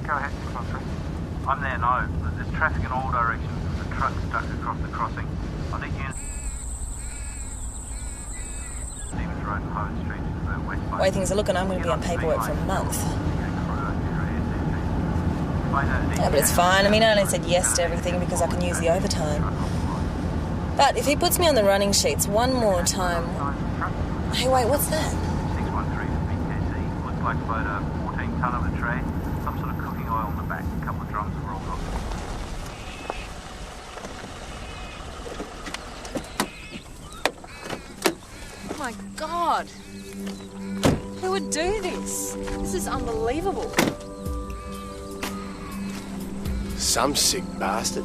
Go ahead. I'm there now. There's traffic in all directions. There's a truck stuck across the crossing. I think you... Stevens Road and Howard Street, the west The way things are looking, I'm going to be on paperwork for a month. Yeah, but it's fine. I mean, I only said yes to everything because I can use the overtime. But if he puts me on the running sheets one more time... Hey, wait, what's that? 613 BKC. Looks like about a 14-ton of a tray. Some sort of cooking oil on the back. A couple of drums have rolled off. Oh my God! Who would do this? This is unbelievable. Some sick bastard.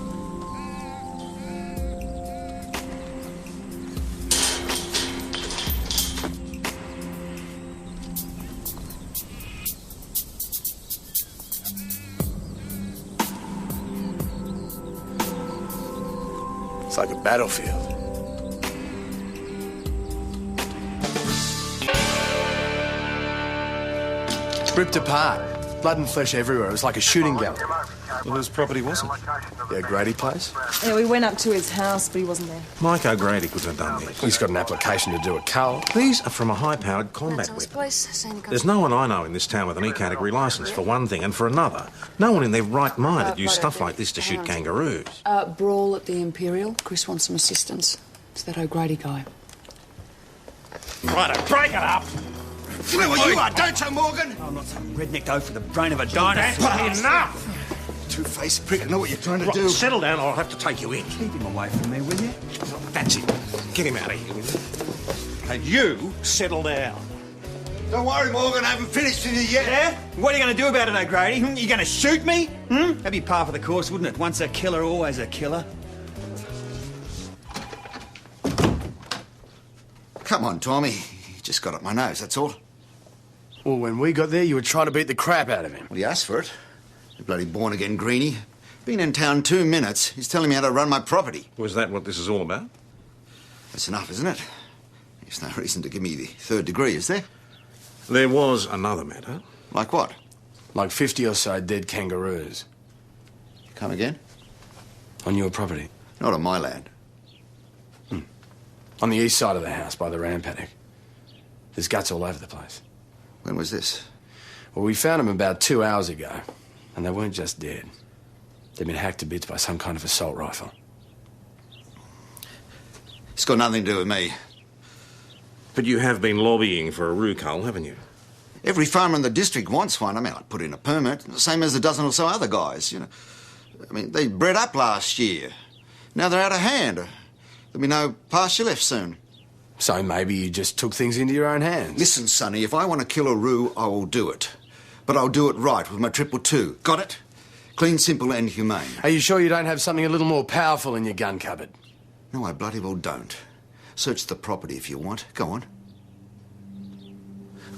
It's like a battlefield. Ripped apart. Blood and flesh everywhere. It was like a shooting gallery. Well, whose property was it? The O'Grady place? Yeah, we went up to his house, but he wasn't there. Mike O'Grady couldn't have done this. He's got an application to do a cull. These are from a high-powered combat weapon. There's no one I know in this town with an E-category licence, for one thing, and for another. No one in their right mind would use stuff like this to shoot kangaroos. Brawl at the Imperial. Chris wants some assistance. It's that O'Grady guy. Righto, break it up! You know what you are, don't you, Morgan? I'm not some redneck dough for the brain of a dinosaur. Enough! Two-faced prick, I know what you're trying to Right, do. settle down or I'll have to take you in. Keep him away from me, will you? That's it. Get him out of here, will you? And you settle down. Don't worry, Morgan, I haven't finished with you yet. Yeah? What are you going to do about it, O'Grady? You going to shoot me? That'd be par for the course, wouldn't it? Once a killer, always a killer. Come on, Tommy. You just got up my nose, that's all. Well, when we got there, you were trying to beat the crap out of him. Well, he asked for it. The bloody born-again greenie. Been in town 2 minutes. He's telling me how to run my property. Was that what this is all about? That's enough, isn't it? There's no reason to give me the 3rd degree, is there? There was another matter. Like what? Like 50 or so dead kangaroos. Come again? On your property. Not on my land. On the east side of the house, by the ram paddock. There's guts all over the place. When was this? Well, we found them about 2 hours ago. And they weren't just dead. They'd been hacked to bits by some kind of assault rifle. It's got nothing to do with me. But you have been lobbying for a roo cull, haven't you? Every farmer in the district wants one. I mean, I put in a permit, same as a dozen or so other guys, you know. I mean, they bred up last year. Now they're out of hand. There'll be no pasture left soon. So maybe you just took things into your own hands. Listen, Sonny, if I want to kill a roo, I will do it. But I'll do it right with my 222. Got it? Clean, simple and humane. Are you sure you don't have something a little more powerful in your gun cupboard? No, I bloody well don't. Search the property if you want. Go on.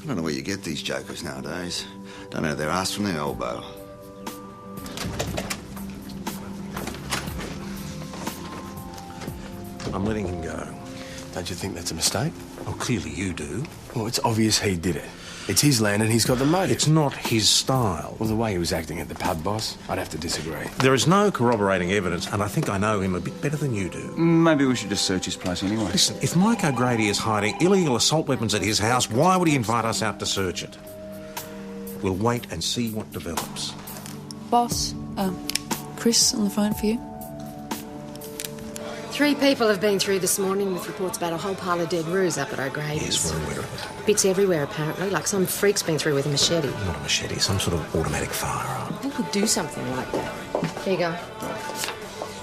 I don't know where you get these jokers nowadays. Don't know their ass from their elbow. I'm letting him go. Don't you think that's a mistake? Oh, clearly you do. Well, it's obvious he did it. It's his land and he's got the motive. It's not his style. Well, the way he was acting at the pub, boss, I'd have to disagree. There is no corroborating evidence, and I think I know him a bit better than you do. Maybe we should just search his place anyway. Listen, if Mike O'Grady is hiding illegal assault weapons at his house, why would he invite us out to search it? We'll wait and see what develops. Boss, Chris on the phone for you. 3 people have been through this morning with reports about a whole pile of dead roos up at O'Grady's. Yes, we're aware of it. Bits everywhere, apparently, like some freak's been through with a machete. Not a machete, some sort of automatic firearm. Who could do something like that? Here you go.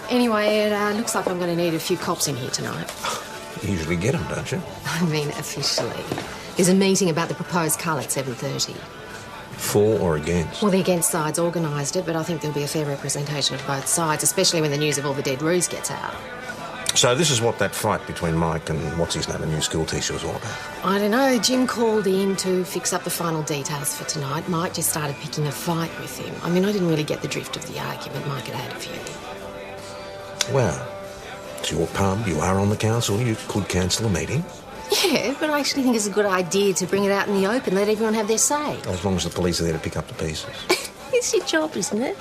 Anyway, it looks like I'm going to need a few cops in here tonight. You usually get them, don't you? I mean, officially. There's a meeting about the proposed cull at 7:30. For or against? Well, the against side's organised it, but I think there'll be a fair representation of both sides, especially when the news of all the dead roos gets out. So this is what that fight between Mike and what's-his-name, the new school teacher, was all about? I don't know. Jim called in to fix up the final details for tonight. Mike just started picking a fight with him. I mean, I didn't really get the drift of the argument. Mike had had a few. Well, it's your pub, you are on the council, you could cancel the meeting. Yeah, but I actually think it's a good idea to bring it out in the open, let everyone have their say. As long as the police are there to pick up the pieces. It's your job, isn't it?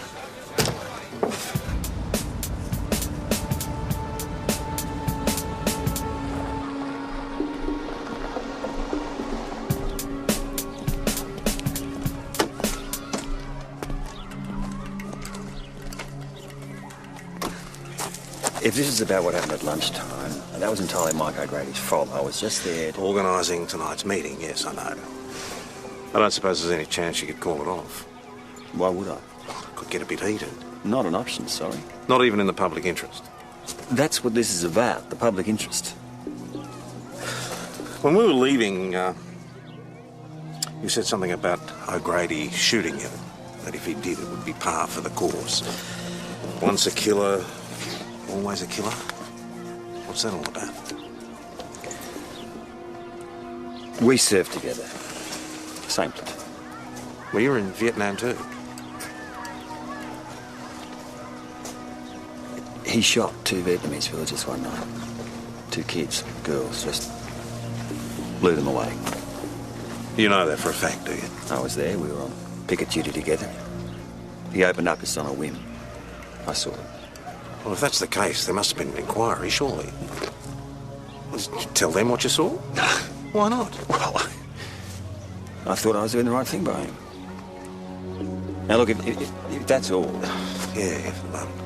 If this is about what happened at lunchtime, that was entirely Mike O'Grady's fault. I was just there to... Organising tonight's meeting, yes, I know. I don't suppose there's any chance you could call it off. Why would I? Could get a bit heated. Not an option, sorry. Not even in the public interest. That's what this is about, the public interest. When we were leaving, you said something about O'Grady shooting him. That if he did, it would be par for the course. Once a killer, always a killer? What's that all about? We served together. Same platoon. Well, you were in Vietnam too. He shot 2 Vietnamese villagers one night. 2 kids, girls, just blew them away. You know that for a fact, do you? I was there, we were on picket duty together. He opened up just on a whim. I saw it. Well, if that's the case, there must have been an inquiry, surely. Did you tell them what you saw? Why not? Well, I thought I was doing the right thing by him. Now, look, if that's all... Yeah, for the moment.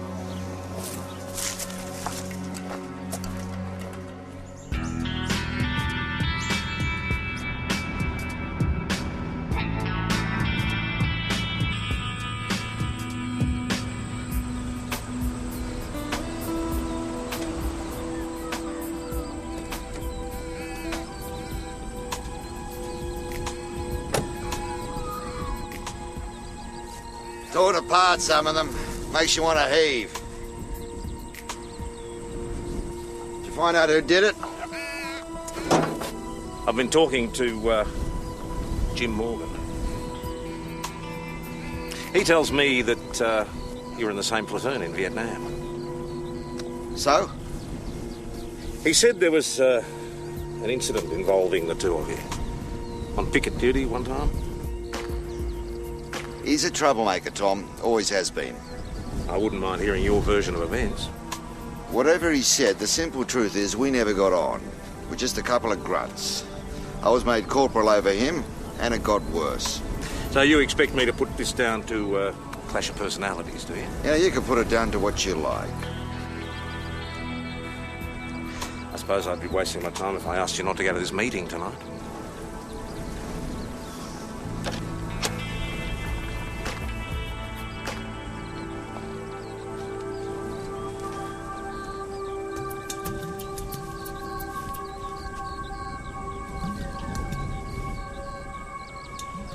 Torn apart, some of them. Makes you want to heave. Did you find out who did it? I've been talking to Jim Morgan. He tells me that you were in the same platoon in Vietnam. So? He said there was an incident involving the two of you. On picket duty one time? He's a troublemaker, Tom. Always has been. I wouldn't mind hearing your version of events. Whatever he said, the simple truth is we never got on. We're just a couple of grunts. I was made corporal over him, and it got worse. So you expect me to put this down to clash of personalities, do you? Yeah, you can put it down to what you like. I suppose I'd be wasting my time if I asked you not to go to this meeting tonight.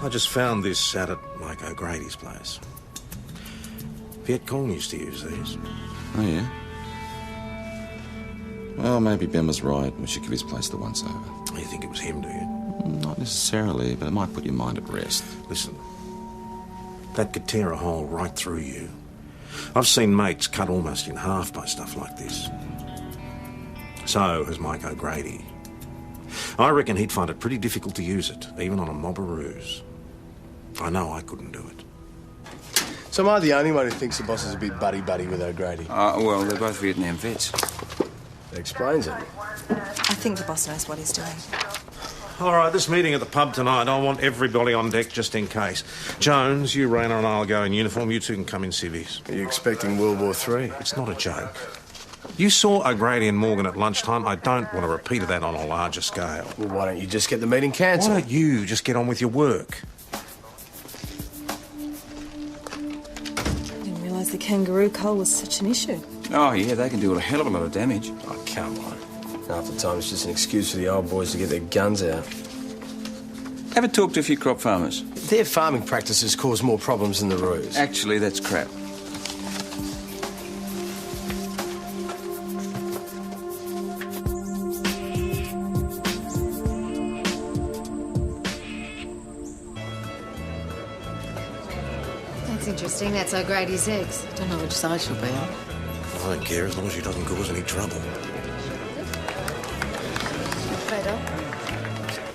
I just found this out at Mike O'Grady's place. Viet Cong used to use these. Oh, yeah? Well, maybe Ben was right. We should give his place the once-over. You think it was him, do you? Not necessarily, but it might put your mind at rest. Listen, that could tear a hole right through you. I've seen mates cut almost in half by stuff like this. So has Mike O'Grady. I reckon he'd find it pretty difficult to use it, even on a mob of ruse. I know I couldn't do it. So am I the only one who thinks the boss is a bit buddy-buddy with O'Grady? Well, they're both Vietnam vets. That explains it. I think the boss knows what he's doing. All right, this meeting at the pub tonight, I want everybody on deck just in case. Jones, you, Rayner, and I'll go in uniform. You two can come in civvies. Are you expecting World War III? It's not a joke. You saw O'Grady and Morgan at lunchtime. I don't want a repeat of that on a larger scale. Well, why don't you just get the meeting cancelled? Why don't you just get on with your work? I didn't realise the kangaroo cull was such an issue. Oh, yeah, they can do a hell of a lot of damage. Oh, come on. Half the time it's just an excuse for the old boys to get their guns out. Have a talk to a few crop farmers. Their farming practices cause more problems than the ruse. Actually, that's crap. That's interesting. That's O'Grady's eggs. Don't know which side she'll be on. I don't care as long as she doesn't cause any trouble.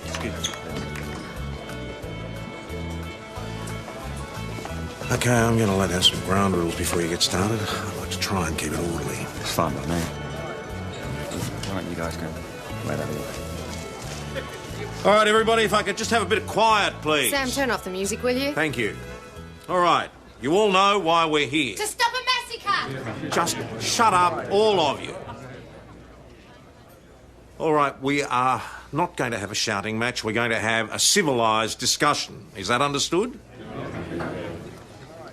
Excuse me. OK, I'm going to let out some ground rules before you get started. I'd like to try and keep it orderly. It's fine by me. Why don't you guys go wait over there? All right, everybody, if I could just have a bit of quiet, please. Sam, turn off the music, will you? Thank you. All right, you all know why we're here. To stop a massacre! Just shut up, all of you. All right, we are not going to have a shouting match. We're going to have a civilised discussion. Is that understood?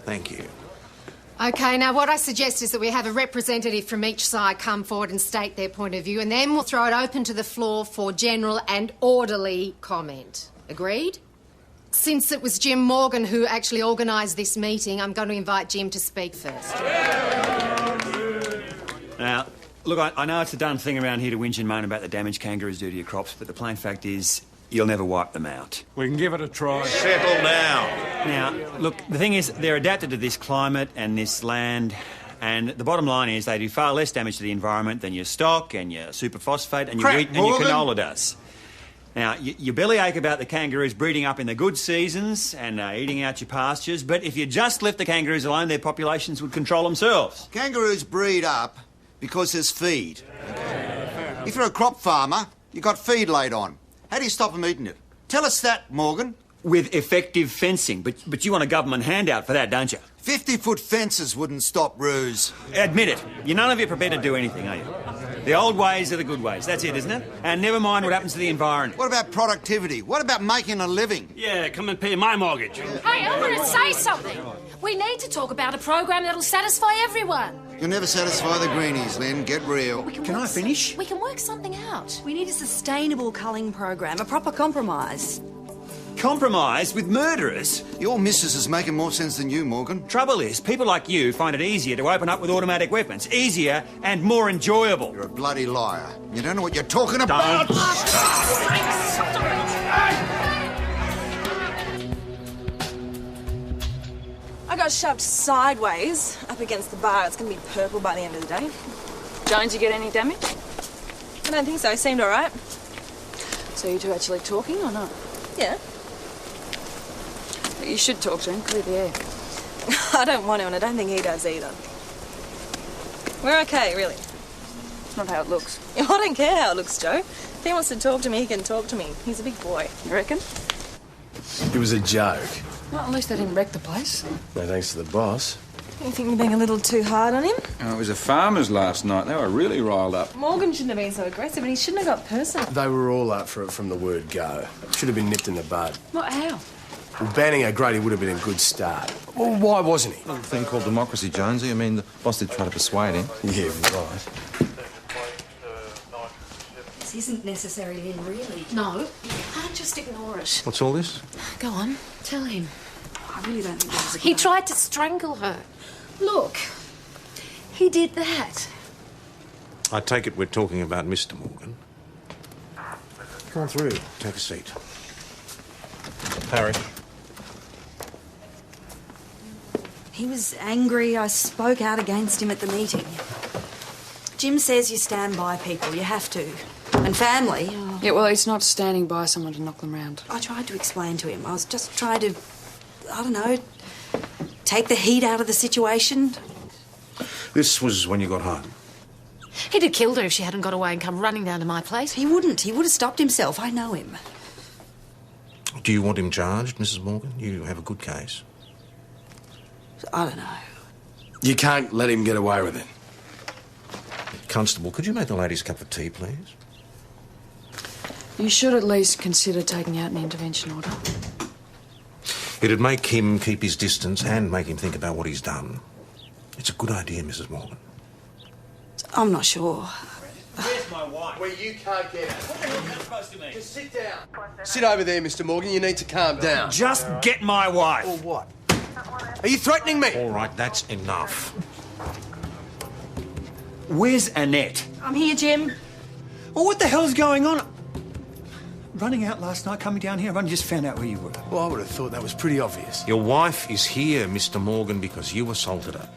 Thank you. OK, now what I suggest is that we have a representative from each side come forward and state their point of view, and then we'll throw it open to the floor for general and orderly comment. Agreed? Since it was Jim Morgan who actually organised this meeting, I'm going to invite Jim to speak first. Now, look, I know it's a done thing around here to whinge and moan about the damage kangaroos do to your crops, but the plain fact is you'll never wipe them out. We can give it a try. Settle down. Now, look, the thing is, they're adapted to this climate and this land, and the bottom line is they do far less damage to the environment than your stock and your superphosphate and your wheat and your canola does. Now, you bellyache about the kangaroos breeding up in the good seasons and eating out your pastures, but if you just left the kangaroos alone, their populations would control themselves. Kangaroos breed up because there's feed. If you're a crop farmer, you've got feed laid on. How do you stop them eating it? Tell us that, Morgan. With effective fencing, but you want a government handout for that, don't you? 50-foot fences wouldn't stop roos. Admit it. You're none of you prepared to do anything, are you? The old ways are the good ways. That's it, isn't it? And never mind what happens to the environment. What about productivity? What about making a living? Yeah, come and pay my mortgage. Hey, I want to say something. We need to talk about a program that'll satisfy everyone. You'll never satisfy the greenies, Lynn. Get real. Can I finish? We can work something out. We need a sustainable culling program, a proper compromise. Compromise with murderers? Your missus is making more sense than you, Morgan. Trouble is, people like you find it easier to open up with automatic weapons. Easier and more enjoyable. You're a bloody liar. You don't know what you're talking about. I got shoved sideways up against the bar. It's going to be purple by the end of the day. Jones, you get any damage? I don't think so. It seemed all right. So you two actually talking or not? Yeah. You should talk to him, clear the air. I don't want to, and I don't think he does either. We're okay, really. It's not how it looks. I don't care how it looks, Joe. If he wants to talk to me, he can talk to me. He's a big boy. You reckon? It was a joke. Well, at least they didn't wreck the place. No thanks to the boss. You think you're being a little too hard on him? Oh, it was the farmers last night. They were really riled up. Morgan shouldn't have been so aggressive, and he shouldn't have got personal. They were all up for it from the word go. Should have been nipped in the bud. What, how? Well, banning O'Grady would have been a good start. Well, why wasn't he? A little thing called democracy, Jonesy. I mean, the boss did try to persuade him. Yeah, right. This isn't necessary, Lynn, really. No, you can't just ignore it. What's all this? Go on, tell him. I really don't think that was a good He tried to strangle her. Look, he did that. I take it we're talking about Mr. Morgan. Come on through. Take a seat. Harry. He was angry. I spoke out against him at the meeting. Jim says you stand by people. You have to. And family. Yeah, well, he's not standing by someone to knock them round. I tried to explain to him. I was just trying to, I don't know, take the heat out of the situation. This was when you got home. He'd have killed her if she hadn't got away and come running down to my place. He wouldn't. He would have stopped himself. I know him. Do you want him charged, Mrs. Morgan? You have a good case. I don't know. You can't let him get away with it. Constable, could you make the ladies a cup of tea, please? You should at least consider taking out an intervention order. It'd make him keep his distance and make him think about what he's done. It's a good idea, Mrs. Morgan. I'm not sure. Where's my wife? Well, you can't get it. What the hell is that supposed to mean? Just sit down. Sit over there, Mr. Morgan. You need to calm down. Just get my wife. Or what? Are you threatening me? All right, that's enough. Where's Annette? I'm here, Jim. Well, what the hell's going on? Running out last night, coming down here, I've only just found out where you were. Well, I would have thought that was pretty obvious. Your wife is here, Mr. Morgan, because you assaulted her.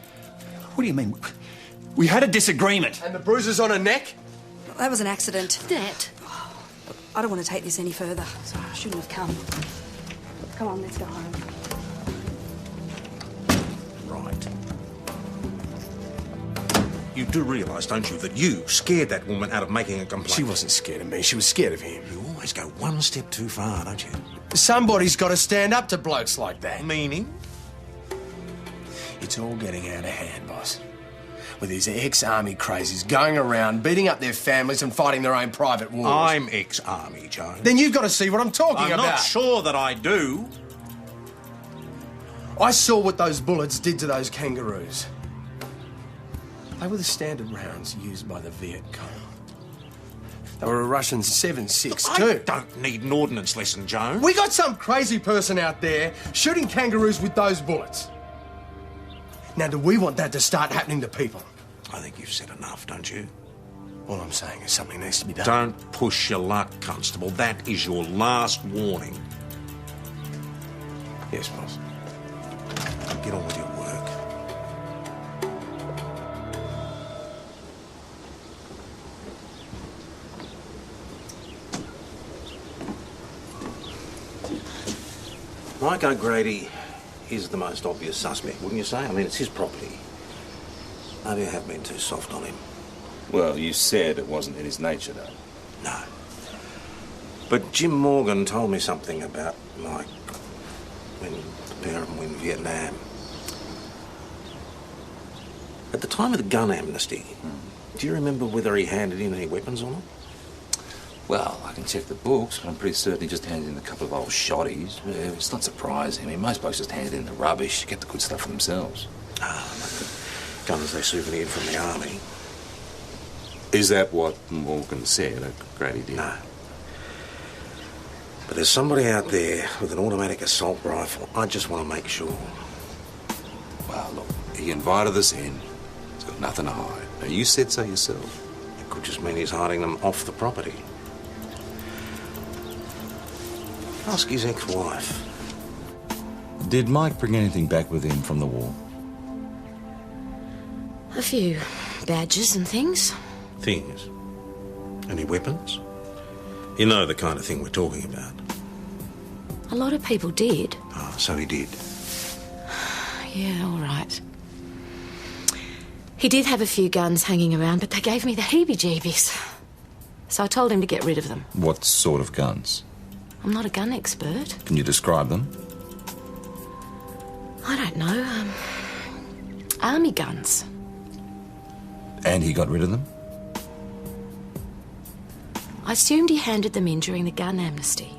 What do you mean? We had a disagreement. And the bruises on her neck? That was an accident. Dad. I don't want to take this any further, so I shouldn't have come. Come on, let's go home. You do realise, don't you, that you scared that woman out of making a complaint? She wasn't scared of me. She was scared of him. You always go one step too far, don't you? Somebody's got to stand up to blokes like that. Meaning? It's all getting out of hand, boss. With these ex-army crazies going around, beating up their families and fighting their own private wars. I'm ex-army, Joe. Then you've got to see what I'm talking about. I'm not sure that I do. I saw what those bullets did to those kangaroos. They were the standard rounds used by the Viet Cong. They were a Russian 7.62 too. I don't need an ordnance lesson, Joe. We got some crazy person out there shooting kangaroos with those bullets. Now, do we want that to start happening to people? I think you've said enough, don't you? All I'm saying is something needs to be done. Don't push your luck, Constable. That is your last warning. Yes, boss. Get on with your work. Mike O'Grady is the most obvious suspect, wouldn't you say? I mean, it's his property. Maybe I have been too soft on him. Well, you said it wasn't in his nature, though. No. But Jim Morgan told me something about Mike when the pair of them were in Vietnam. At the time of the gun amnesty, do you remember whether he handed in any weapons or not? Well, I can check the books, but I'm pretty certain he just handed in a couple of old shotties. It's not surprising. I mean, most blokes just hand in the rubbish, get the good stuff for themselves. Guns they souvenired from the army. Is that what Morgan said? O'Grady did? No. But there's somebody out there with an automatic assault rifle. I just want to make sure. Well, look, he invited us in. He's got nothing to hide. Now, you said so yourself. It could just mean he's hiding them off the property. Ask his ex-wife. Did Mike bring anything back with him from the war? A few badges and things. Things? Any weapons? You know the kind of thing we're talking about. A lot of people did. Oh, so he did. Yeah, all right. He did have a few guns hanging around, but they gave me the heebie-jeebies. So I told him to get rid of them. What sort of guns? I'm not a gun expert. Can you describe them? I don't know. Army guns. And he got rid of them? I assumed he handed them in during the gun amnesty.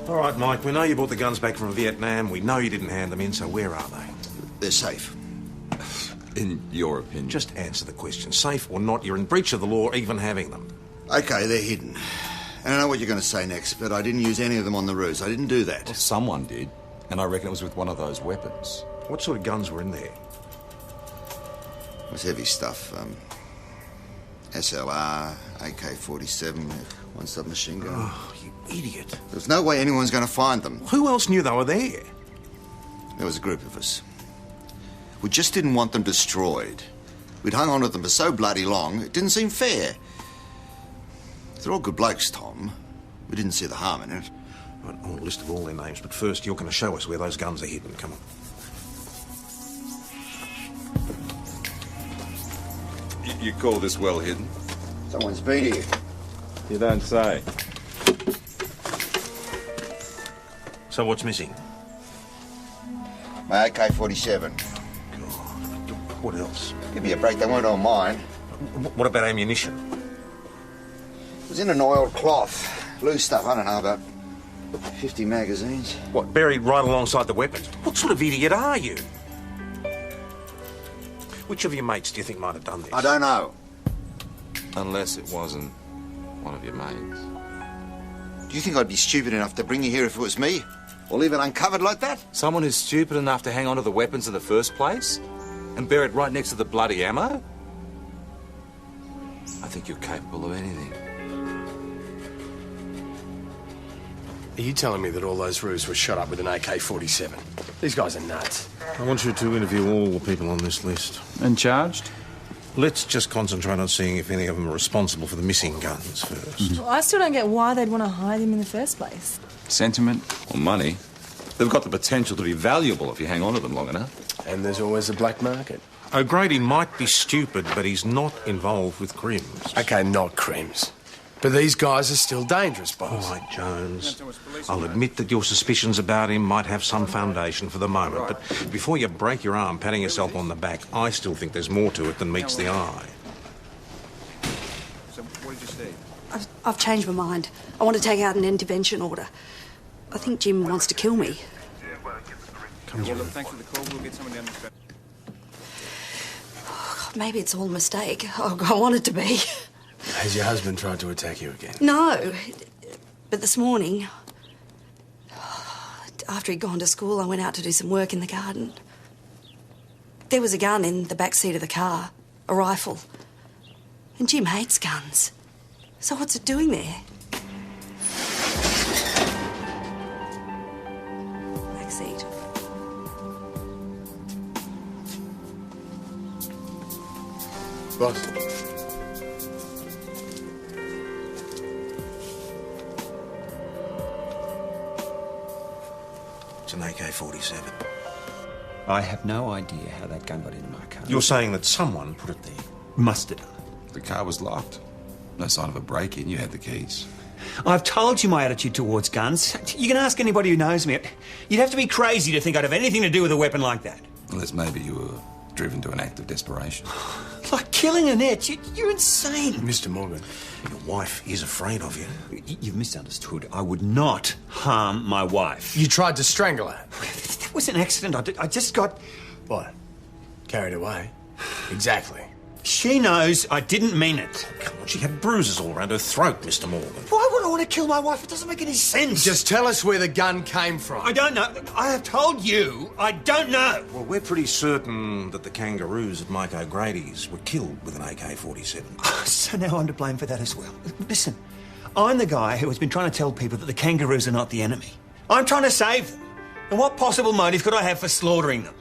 All right, Mike, we know you brought the guns back from Vietnam. We know you didn't hand them in, so where are they? They're safe. In your opinion? Just answer the question. Safe or not, you're in breach of the law even having them. Okay, they're hidden. And I know what you're going to say next, but I didn't use any of them on the ruse. I didn't do that. Well, someone did, and I reckon it was with one of those weapons. What sort of guns were in there? It was heavy stuff. SLR, AK-47, one submachine gun. Oh, you idiot. There was no way anyone's going to find them. Who else knew they were there? There was a group of us. We just didn't want them destroyed. We'd hung on to them for so bloody long, it didn't seem fair. They're all good blokes, Tom. We didn't see the harm in it. I want a list of all their names, but first you're going to show us where those guns are hidden. Come on. You call this well hidden? Someone's been here. You don't say. So what's missing? My AK-47. What else? Give me a break, they weren't on mine. What about ammunition? It was in an oiled cloth. Loose stuff, I don't know, about 50 magazines. What, buried right alongside the weapons? What sort of idiot are you? Which of your mates do you think might have done this? I don't know. Unless it wasn't one of your mates. Do you think I'd be stupid enough to bring you here if it was me? Or leave it uncovered like that? Someone who's stupid enough to hang on to the weapons in the first place? And bury it right next to the bloody ammo? I think you're capable of anything. Are you telling me that all those roos were shot up with an AK-47? These guys are nuts. I want you to interview all the people on this list. And charged? Let's just concentrate on seeing if any of them are responsible for the missing guns first. Well, I still don't get why they'd want to hide him in the first place. Sentiment? Or money. They've got the potential to be valuable if you hang on to them long enough. And there's always a black market. O'Grady might be stupid, but he's not involved with crims. OK, not crims. But these guys are still dangerous, boss. All right, Jones. I'll admit that your suspicions about him might have some foundation for the moment, but before you break your arm patting yourself on the back, I still think there's more to it than meets the eye. So, what did you say? I've changed my mind. I want to take out an intervention order. I think Jim wants to kill me. Come on. Thanks for the call. We'll get someone down the... Maybe it's all a mistake. Oh, I want it to be. Has your husband tried to attack you again? No. But this morning, after he'd gone to school, I went out to do some work in the garden. There was a gun in the back seat of the car, a rifle. And Jim hates guns. So what's it doing there? Back seat. Boss. It's an AK-47. I have no idea how that gun got into my car. You're saying that someone put it there? Must have done. The car was locked. No sign of a break-in. You had the keys. I've told you my attitude towards guns. You can ask anybody who knows me. You'd have to be crazy to think I'd have anything to do with a weapon like that. Unless maybe you were driven to an act of desperation. Like killing Annette. You're insane. Mr. Morgan. Your wife is afraid of you. You've misunderstood. I would not harm my wife. You tried to strangle her? That was an accident. I just got... What? Carried away? Exactly. She knows I didn't mean it. Come on, she had bruises all around her throat, Mr. Morgan. Why would I want to kill my wife? It doesn't make any sense. Just tell us where the gun came from. I don't know. I have told you I don't know. Well, we're pretty certain that the kangaroos at Mike O'Grady's were killed with an AK-47. So now I'm to blame for that as well. Listen, I'm the guy who has been trying to tell people that the kangaroos are not the enemy. I'm trying to save them. And what possible motive could I have for slaughtering them?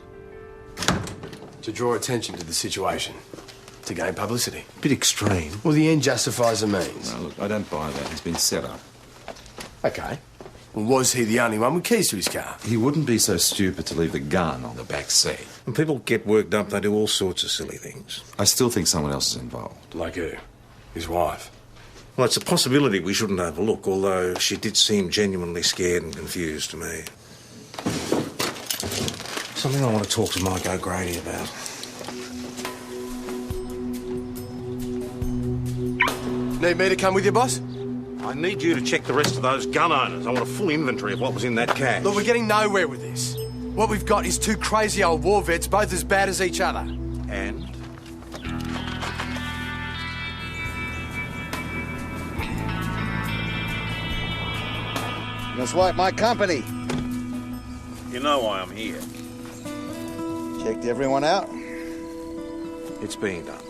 To draw attention to the situation. To gain publicity. Bit extreme. Well, the end justifies the means. No, look, I don't buy that. He's been set up. OK. Well, was he the only one with keys to his car? He wouldn't be so stupid to leave the gun on the back seat. When people get worked up, they do all sorts of silly things. I still think someone else is involved. Like who? His wife? Well, it's a possibility we shouldn't overlook, although she did seem genuinely scared and confused to me. Something I want to talk to Mike O'Grady about. Need me to come with you, boss? I need you to check the rest of those gun owners. I want a full inventory of what was in that cache. Look, we're getting nowhere with this. What we've got is two crazy old war vets, both as bad as each other. And? You must wipe my company. You know why I'm here. Checked everyone out? It's being done.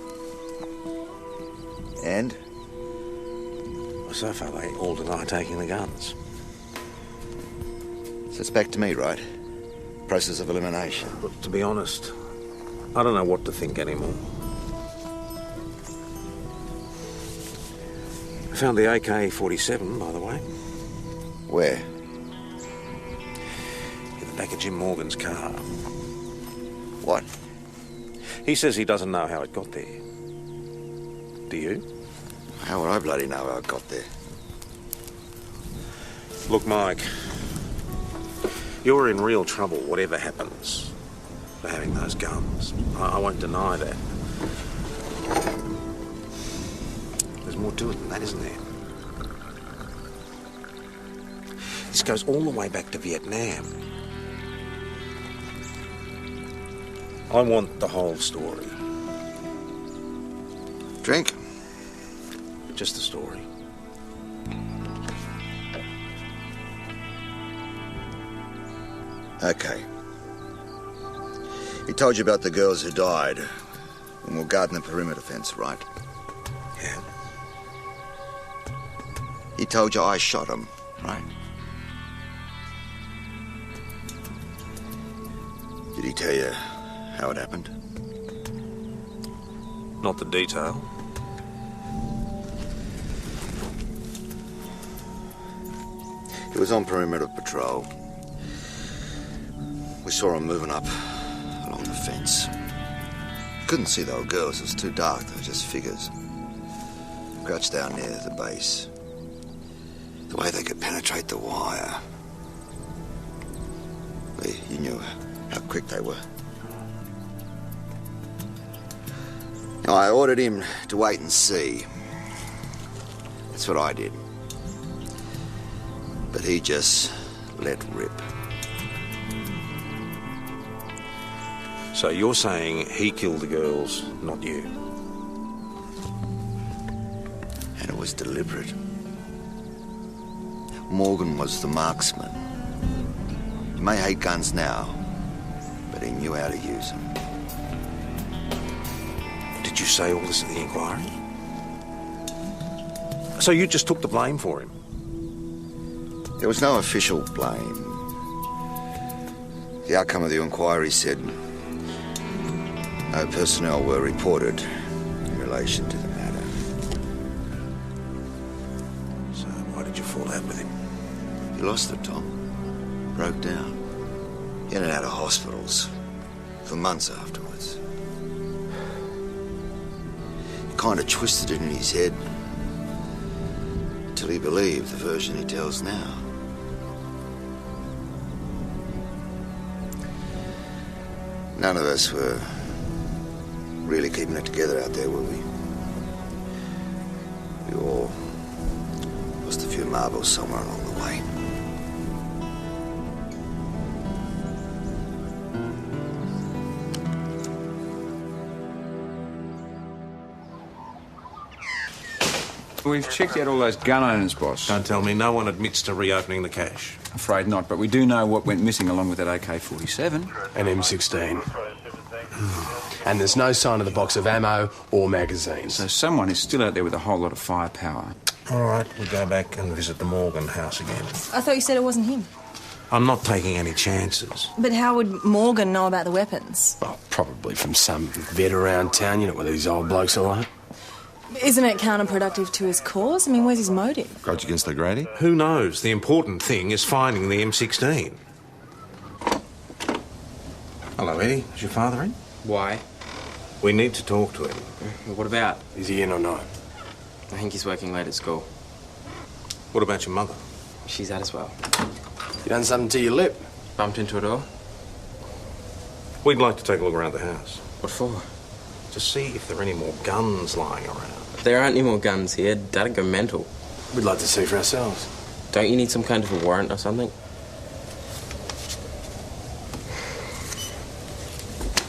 And? Well, so far they all deny taking the guns. So it's back to me, right? Process of elimination. But to be honest, I don't know what to think anymore. I found the AK-47, by the way. Where? In the back of Jim Morgan's car. What? He says he doesn't know how it got there. Do you? How would I bloody know how it got there? Look, Mike, you're in real trouble, whatever happens, for having those guns. I won't deny that. There's more to it than that, isn't there? This goes all the way back to Vietnam. I want the whole story. Drink? Just the story. Okay. He told you about the girls who died when we were guarding the perimeter fence, right? Yeah. He told you I shot him, right? Did he tell you how it happened? Not the detail. He was on perimeter patrol. We saw him moving up along along the fence. Couldn't see they were girls, it was too dark, they were just figures. Crouched down near the base. The way they could penetrate the wire. You knew how quick they were. Now, I ordered him to wait and see. That's what I did. But he just let rip. So you're saying he killed the girls, not you? And it was deliberate. Morgan was the marksman. He may hate guns now, but he knew how to use them. Did you say all this at the inquiry? So you just took the blame for him? There was no official blame. The outcome of the inquiry said no personnel were reported in relation to the matter. So why did you fall out with him? He lost it, Tom. Broke down. In and out of hospitals for months afterwards. He kind of twisted it in his head until he believed the version he tells now. None of us were really keeping it together out there, were we? We all lost a few marbles somewhere along the way. We've checked out all those gun owners, boss. Don't tell me no one admits to reopening the cache. Afraid not, but we do know what went missing along with that AK-47. An M16. And there's no sign of the box of ammo or magazines. So someone is still out there with a whole lot of firepower. All right, we'll go back and visit the Morgan house again. I thought you said it wasn't him. I'm not taking any chances. But how would Morgan know about the weapons? Oh, probably from some vet around town, you know what these old blokes are like. Isn't it counterproductive to his cause? I mean, where's his motive? Grudge against O'Grady? Who knows? The important thing is finding the M16. Hello, Eddie. Is your father in? Why? We need to talk to him. What about? Is he in or not? I think he's working late at school. What about your mother? She's out as well. You done something to your lip? Bumped into it all? We'd like to take a look around the house. What for? To see if there are any more guns lying around. If there aren't any more guns here, Dad'd go mental. We'd like to see for ourselves. Don't you need some kind of a warrant or something?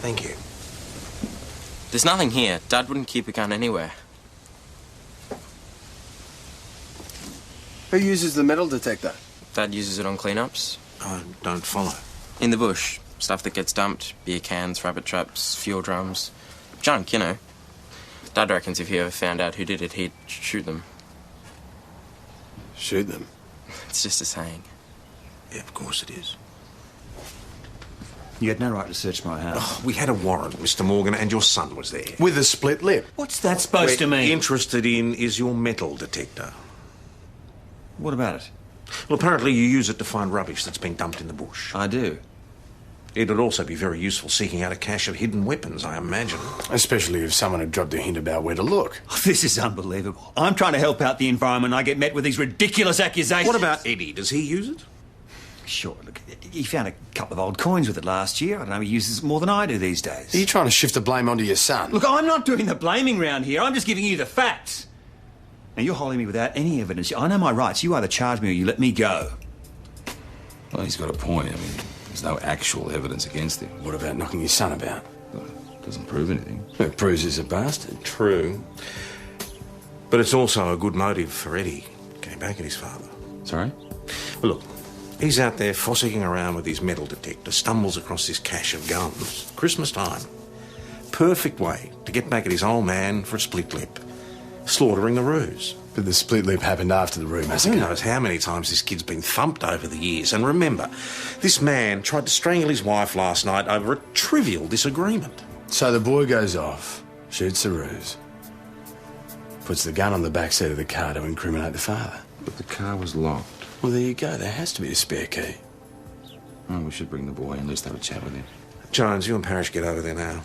Thank you. There's nothing here. Dad wouldn't keep a gun anywhere. Who uses the metal detector? Dad uses it on cleanups. I don't follow. In the bush. Stuff that gets dumped. Beer cans, rabbit traps, fuel drums. Junk, you know. Dad reckons if he ever found out who did it, he'd shoot them. Shoot them? It's just a saying. Yeah, of course it is. You had no right to search my house. Oh, we had a warrant, Mr. Morgan, and your son was there. With a split lip. What's that supposed to mean? Interested in is your metal detector. What about it? Well, apparently you use it to find rubbish that's been dumped in the bush. I do. It'd also be very useful seeking out a cache of hidden weapons, I imagine. Especially if someone had dropped a hint about where to look. Oh, this is unbelievable. I'm trying to help out the environment and I get met with these ridiculous accusations. What about Eddie? Does he use it? Sure, look, he found a couple of old coins with it last year. I don't know, he uses it more than I do these days. Are you trying to shift the blame onto your son? Look, I'm not doing the blaming round here. I'm just giving you the facts. Now, you're holding me without any evidence. I know my rights. You either charge me or you let me go. Well, he's got a point. I mean, there's no actual evidence against him. What about knocking your son about? Well, it doesn't prove anything. It proves he's a bastard. True. But it's also a good motive for Eddie getting back at his father. Sorry? Well, look, he's out there fossicking around with his metal detector, stumbles across this cache of guns. Christmas time. Perfect way to get back at his old man for a split lip. Slaughtering the ruse. But the split lip happened after the Rue massacre. Who knows how many times this kid's been thumped over the years. And remember, this man tried to strangle his wife last night over a trivial disagreement. So the boy goes off, shoots the ruse, puts the gun on the back seat of the car to incriminate the father. But the car was locked. Well, there you go. There has to be a spare key. Oh, we should bring the boy and at least have a chat with him. Jones, you and Parrish get over there now.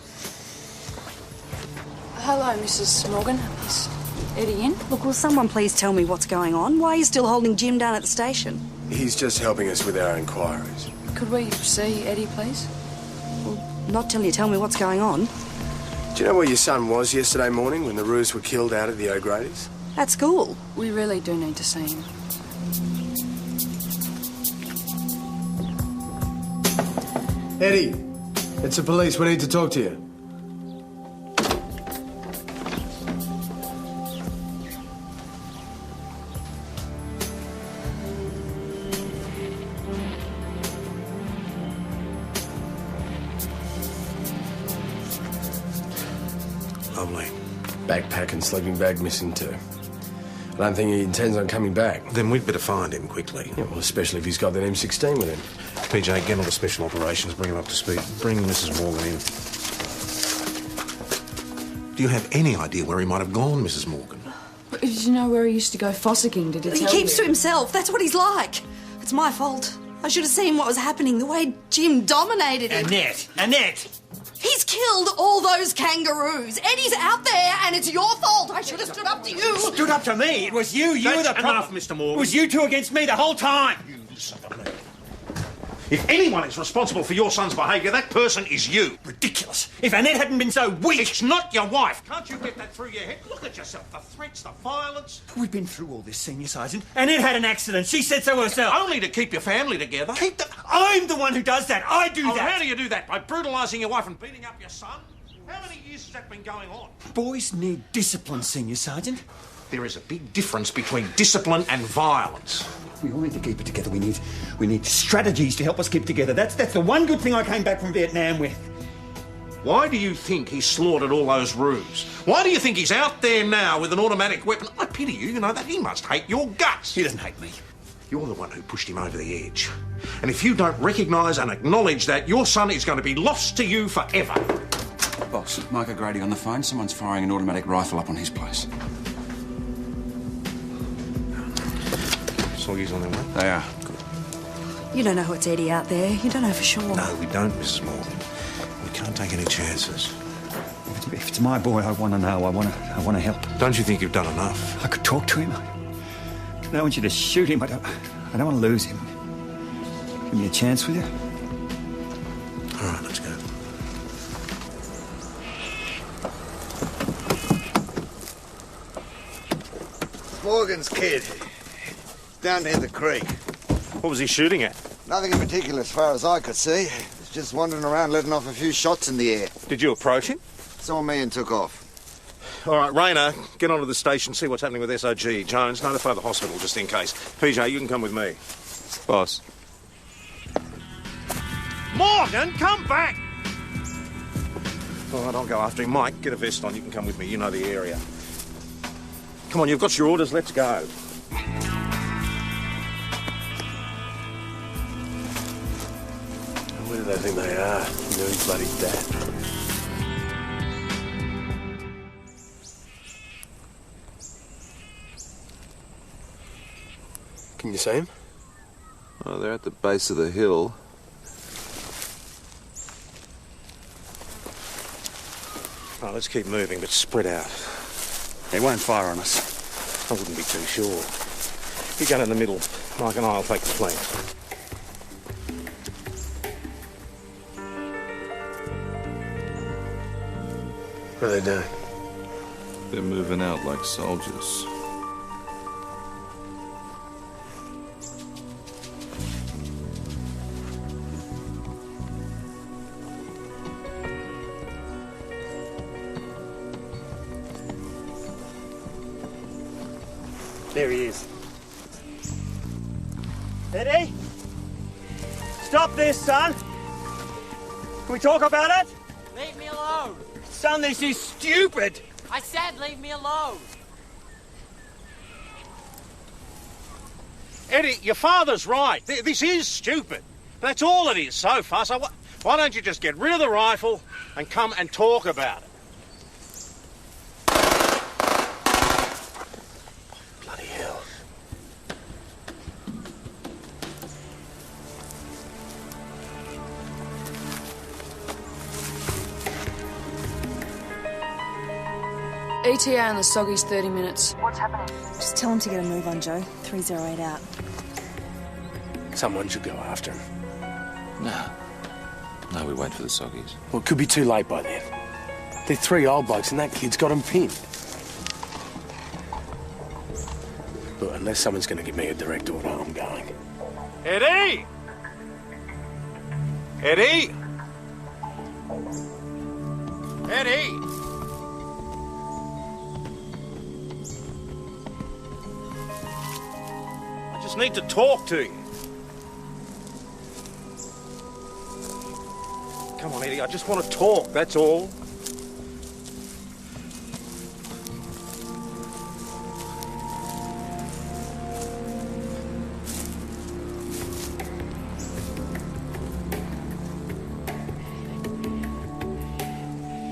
Hello, Mrs. Morgan. Is Eddie in? Look, will someone please tell me what's going on? Why are you still holding Jim down at the station? He's just helping us with our inquiries. Could we see Eddie, please? Not till you tell me what's going on. Do you know where your son was yesterday morning when the Roos were killed out at the O'Grady's? At school. We really do need to see him. Eddie, it's the police. We need to talk to you. Lovely. Backpack and sleeping bag missing too. I don't think he intends on coming back. Then we'd better find him quickly. Yeah, well, especially if he's got that M16 with him. PJ, get on the special operations, bring him up to speed. Bring Mrs. Morgan in. Do you have any idea where he might have gone, Mrs. Morgan? Did you know where he used to go fossicking? Did he He tell keeps you? to himself. That's what he's like. It's my fault. I should have seen what was happening, the way Jim dominated him. Annette! He's killed all those kangaroos. Eddie's out there, and it's your fault. I should have stood up to you. Stood up to me? It was you. You were the problem. Enough, Mr. Morgan. It was you two against me the whole time. You listen to me. If anyone is responsible for your son's behaviour, that person is you. Ridiculous. If Annette hadn't been so weak... It's not your wife. Can't you get that through your head? Look at yourself. The threats, the violence. We've been through all this, Senior Sergeant. Annette had an accident. She said so herself. Only to keep your family together. Keep the... I'm the one who does that. I do that. How do you do that? By brutalising your wife and beating up your son? How many years has that been going on? Boys need discipline, Senior Sergeant. There is a big difference between discipline and violence. We all need to keep it together. We need strategies to help us keep together. That's the one good thing I came back from Vietnam with. Why do you think he slaughtered all those Roos? Why do you think he's out there now with an automatic weapon? I pity you, you know that. He must hate your guts. He doesn't hate me. You're the one who pushed him over the edge. And if you don't recognise and acknowledge that, your son is going to be lost to you forever. Boss, Mike O'Grady on the phone. Someone's firing an automatic rifle up on his place. Soggy's on their way. They are. You don't know who it's Eddie out there. You don't know for sure. No, we don't, Mrs. Morgan. We can't take any chances. If it's my boy, I want to know. I want to help. Don't you think you've done enough? I could talk to him. I don't want you to shoot him. I don't want to lose him. Give me a chance, will you? All right, let's go. Morgan's kid. Down near the creek. What was he shooting at? Nothing in particular as far as I could see. He's just wandering around letting off a few shots in the air. Did you approach him? Saw me and took off. All right, Rayner, get onto the station, see what's happening with SOG. Jones, notify the hospital just in case. PJ, you can come with me. Boss. Morgan, come back! All right, I'll go after him. Mike, get a vest on. You can come with me. You know the area. Come on, you've got your orders. Let's go. Where do they think they are? Nearly bloody dad. Can you see him? Oh, they're at the base of the hill. Right, let's keep moving, but spread out. They won't fire on us. I wouldn't be too sure. You go in the middle. Mike and I'll take the flank. What are they doing? They're moving out like soldiers. There he is. Eddie? Stop this, son. Can we talk about it? Leave me alone. Son, this is stupid. I said leave me alone. Eddie, your father's right. This is stupid. That's all it is so far. So why don't you just get rid of the rifle and come and talk about it? Bloody hell. ETA on the Soggy's 30 minutes. What's happening? Just tell him to get a move on, Joe. 308 out. Someone should go after him. No, we wait for the Soggies. Well, it could be too late by then. They're 3 old blokes and that kid's got him pinned. Look, unless someone's going to give me a direct order, I'm going. Eddie! Eddie! Eddie! I just need to talk to you. Come on, Eddie, I just want to talk, that's all.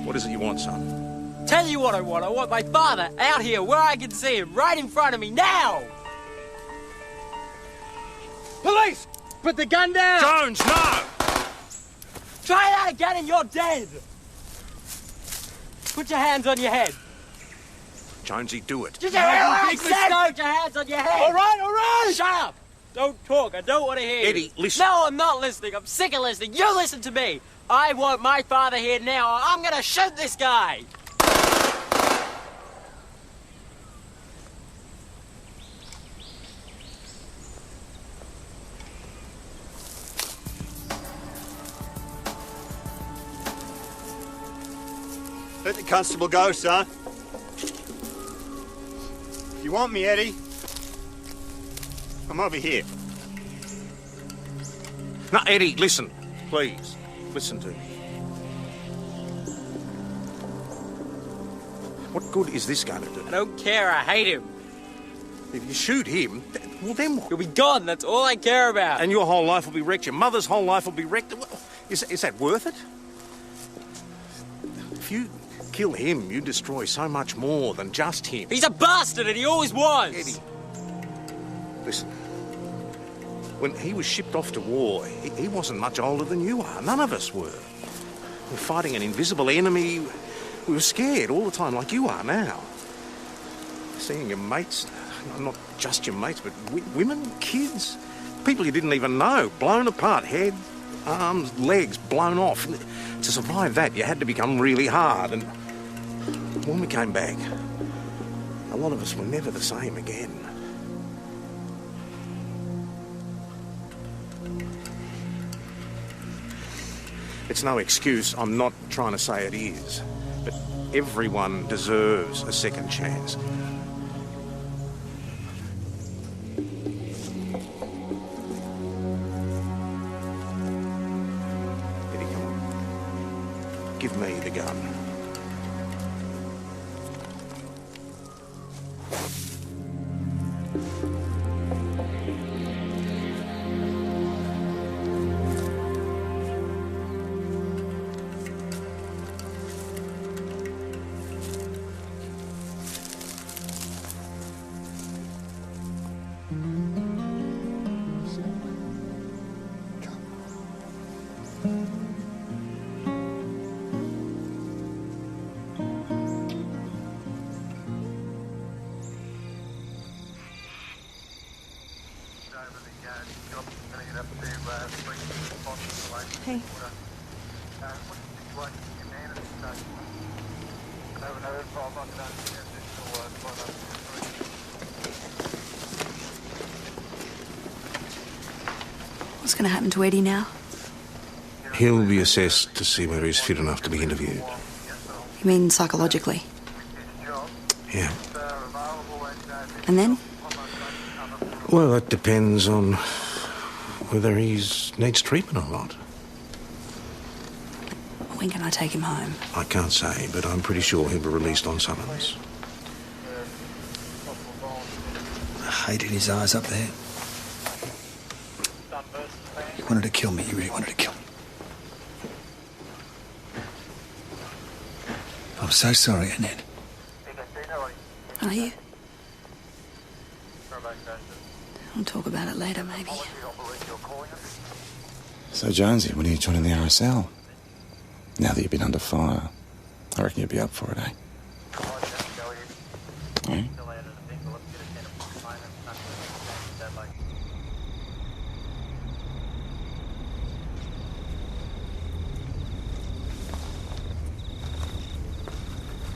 What is it you want, son? Tell you what I want. I want my father out here where I can see him, right in front of me, now! Police! Put the gun down! Jones, no! Try that again and you're dead! Put your hands on your head. Jonesy, do it. Just put your hands on your head! All right! Shut up! Don't talk, I don't want to hear you. Eddie, listen. No, I'm not listening. I'm sick of listening. You listen to me. I want my father here now or I'm gonna shoot this guy! Let the constable go, son. If you want me, Eddie, come over here. No, Eddie, listen. Please, listen to me. What good is this going to do? I don't care, I hate him. If you shoot him, well then what? He'll be gone, that's all I care about. And your whole life will be wrecked. Your mother's whole life will be wrecked. Is that worth it? If you kill him, you destroy so much more than just him. He's a bastard and he always was! Eddie, listen. When he was shipped off to war, he wasn't much older than you are. None of us were. We're fighting an invisible enemy. We were scared all the time, like you are now. Seeing your mates, not just your mates, but women, kids, people you didn't even know, blown apart, head, arms, legs blown off. To survive that, you had to become really hard. And when we came back, a lot of us were never the same again. It's no excuse, I'm not trying to say it is, but everyone deserves a second chance. Eddie, come on. Give me the gun. Hey. What's going to happen to Eddie now? He'll be assessed to see whether he's fit enough to be interviewed. You mean psychologically? Yeah. And then? Well, that depends on whether he needs treatment or not. When can I take him home? I can't say, but I'm pretty sure he'll be released on summons. I hated his eyes up there. He wanted to kill me. He really wanted to kill me. I'm so sorry, Annette. Are you? We'll talk about it later, maybe. So, Jonesy, when are you joining the RSL? Now that you've been under fire, I reckon you'll be up for it, eh?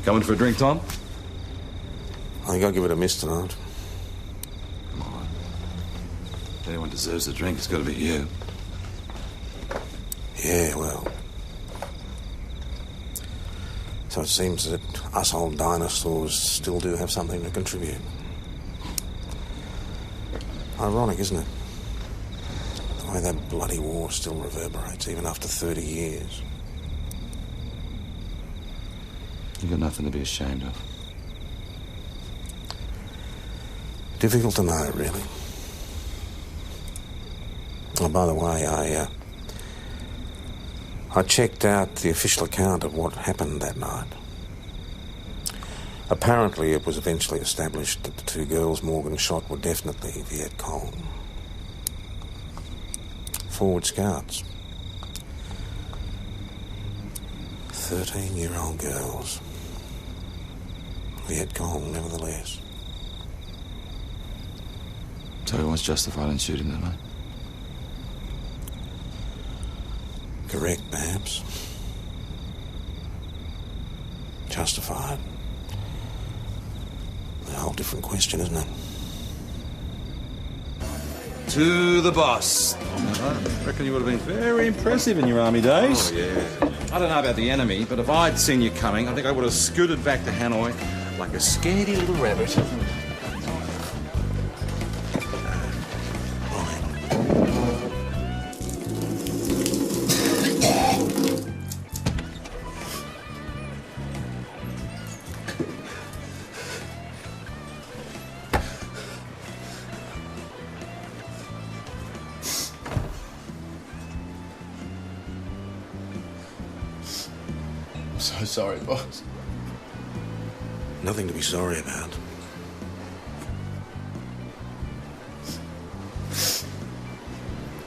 Coming for a drink, Tom? I think I'll give it a miss tonight. Come on. If anyone deserves a drink, it's got to be you. Yeah, well. So it seems that us old dinosaurs still do have something to contribute. Ironic, isn't it? The way that bloody war still reverberates, even after 30 years. You've got nothing to be ashamed of. Difficult to know, really. Oh, by the way, I checked out the official account of what happened that night. Apparently, it was eventually established that the two girls Morgan shot were definitely Viet Cong. Forward Scouts. 13-year-old girls. Viet Cong, nevertheless. So he was justified in shooting them, eh? Correct, perhaps. Justified. A whole different question, isn't it? To the boss. I reckon you would have been very impressive in your army days. Oh, yeah. I don't know about the enemy, but if I'd seen you coming, I think I would have scooted back to Hanoi like a scaredy little rabbit. I'm so sorry, boss. Nothing to be sorry about.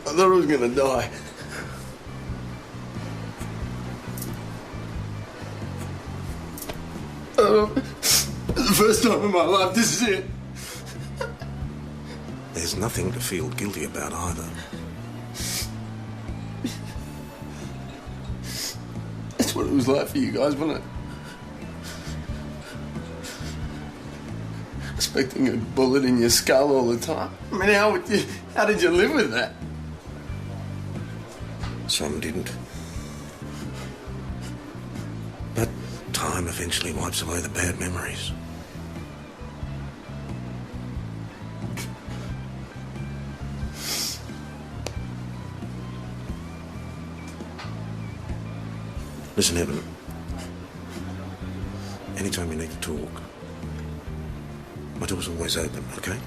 I thought I was gonna die. The first time in my life, this is it. There's nothing to feel guilty about either. That's what it was like for you guys, wasn't it? Expecting a bullet in your skull all the time. I mean, how did you live with that? Some didn't. But time eventually wipes away the bad memories. Listen, Evan. Anytime you need to talk, my door's always open, okay?